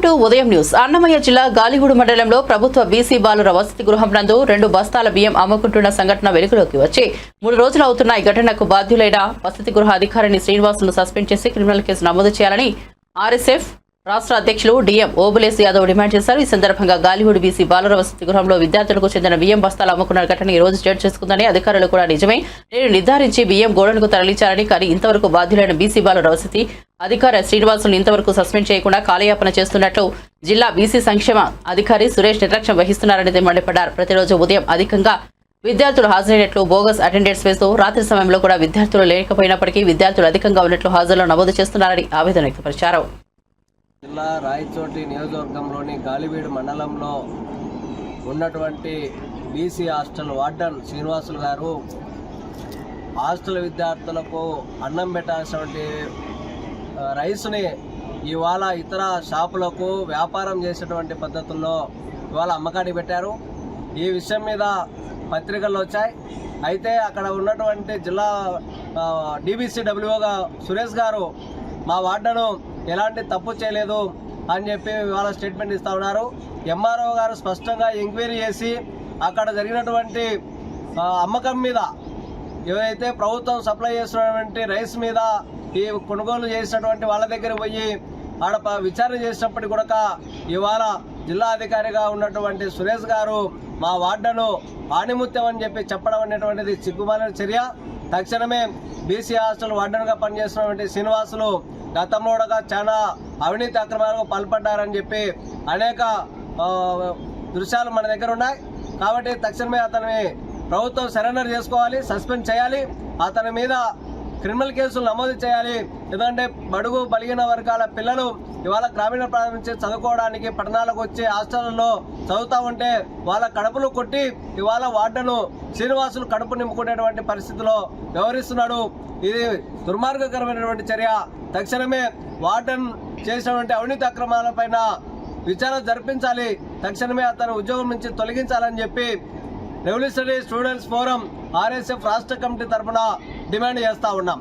Welcome to ఉదయం news. Annamayya జిల్లా గాలిగూడు మండలంలో ప్రభుత్వ బీసీ బాలుర వసతి గృహం నందు 2 బస్తాల బియ్యం అమ్ముకుంటున్న సంఘటన వెలుగులోకి వచ్చి 3 రోజులు అవుతున్న ఈ ఘటనకు బాధ్యులైన వసతి గృహ అధికారిని శ్రీనివాసును సస్పెండ్ చేసి క్రిమినల్ కేసు నమోదు చేయాలని ఆర్ఎస్ఎఫ్ రాష్ట్ర అధ్యక్షులు డిఎం ఓబులేస్ యాదవ్ డిమాండ్ చేశారు. ఈ సందర్భంగా గాలిగూడు బీసీ బాలుర వసతి గృహంలో విద్యార్థులకు చెందిన బియ్యం బస్తాలు అమ్ముకున్న ఘటన ఈ రోజు చోటు చేసుకుందని అధికారులు కూడా నిజమే నేను నిర్ధారించి బియ్యం గోడలకు తరలించారని, కానీ ఇంతవరకు బాధ్యులైన బీసీ బాలుర వసతి అధికారి శ్రీనివాసును ఇంతవరకు సస్పెండ్ చేయకుండా కాలయాపన చేస్తున్నట్లు జిల్లా బీసీ సంక్షేమ అధికారి సురేష్ నిర్లక్ష్యం వహిస్తున్నారని మండిపడ్డారు. ప్రతిరోజు ఉదయం అధికంగా విద్యార్థులు హాజరైనట్లు బోగస్ అటెండెన్స్ వేస్తూ రాత్రి సమయంలో కూడా విద్యార్థులు లేకపోయినప్పటికీ విద్యార్థులు అధికంగా ఉన్నట్లు హాజరులో నమోదు చేస్తున్నారని ఆవేదన వ్యక్తపరిచారు. జిల్లా రాయచోటి నియోజకవర్గంలోని గాలివీడు మండలంలో ఉన్నటువంటి బీసీ హాస్టల్ వార్డన్ శ్రీనివాసులు గారు హాస్టల్ విద్యార్థులకు అన్నం పెట్టాల్సినటువంటి రైస్ని ఇవాళ ఇతర షాపులకు వ్యాపారం చేసేటువంటి పద్ధతుల్లో ఇవాళ అమ్మకానికి పెట్టారు. ఈ విషయం మీద పత్రికలు వచ్చాయి. అయితే అక్కడ ఉన్నటువంటి జిల్లా డీబీసీడబ్ల్యూగా సురేష్ గారు మా వార్డను ఎలాంటి తప్పు చేయలేదు అని చెప్పి ఇవాళ స్టేట్మెంట్ ఇస్తూ ఉన్నారు. ఎంఆర్ఓ గారు స్పష్టంగా ఎంక్వైరీ చేసి అక్కడ జరిగినటువంటి అమ్మకం మీద ఏదైతే ప్రభుత్వం సప్లై చేస్తున్నటువంటి రైస్ మీద ఈ కొనుగోలు చేసినటువంటి వాళ్ళ దగ్గర పోయి ఆడ విచారణ చేసినప్పటికీ కూడా ఇవాళ జిల్లా అధికారిగా ఉన్నటువంటి సురేష్ గారు మా వార్డను ఆణిముత్యం అని చెప్పి చెప్పడం అనేటువంటిది సిగ్గుమాలిన చర్య. తక్షణమే బీసీ హాస్టల్ వార్డన్గా పనిచేస్తున్నటువంటి శ్రీనివాసులు గతంలో కూడా చాలా అవినీతి అక్రమాలకు పాల్పడ్డారని చెప్పి అనేక దృశ్యాలు మన దగ్గర ఉన్నాయి. కాబట్టి తక్షణమే అతని ప్రభుత్వం సరెండర్ చేసుకోవాలి, సస్పెండ్ చేయాలి, అతని మీద క్రిమినల్ కేసులు నమోదు చేయాలి. ఎందుకంటే బడుగు బలిగిన వర్గాల పిల్లలు ఇవాళ గ్రామీణ ప్రాంతం నుంచి చదువుకోవడానికి పట్టణాలకు వచ్చి హాస్టల్లో చదువుతూ ఉంటే వాళ్ళ కడుపులు కొట్టి ఇవాళ వార్డను శ్రీనివాసులు కడుపు నింపుకునేటువంటి పరిస్థితిలో వ్యవహరిస్తున్నాడు. ఇది దుర్మార్గకరమైనటువంటి చర్య. తక్షణమే వార్డన్ చేసినటువంటి అవినీతి అక్రమాలపైన విచారణ జరిపించాలి. తక్షణమే అతను ఉద్యోగం నుంచి తొలగించాలని చెప్పి రెవల్యూషనరీ స్టూడెంట్స్ ఫోరం ఆర్ఎస్ఎఫ్ రాష్ట్ర కమిటీ తరఫున డిమాండ్ చేస్తూ ఉన్నాం.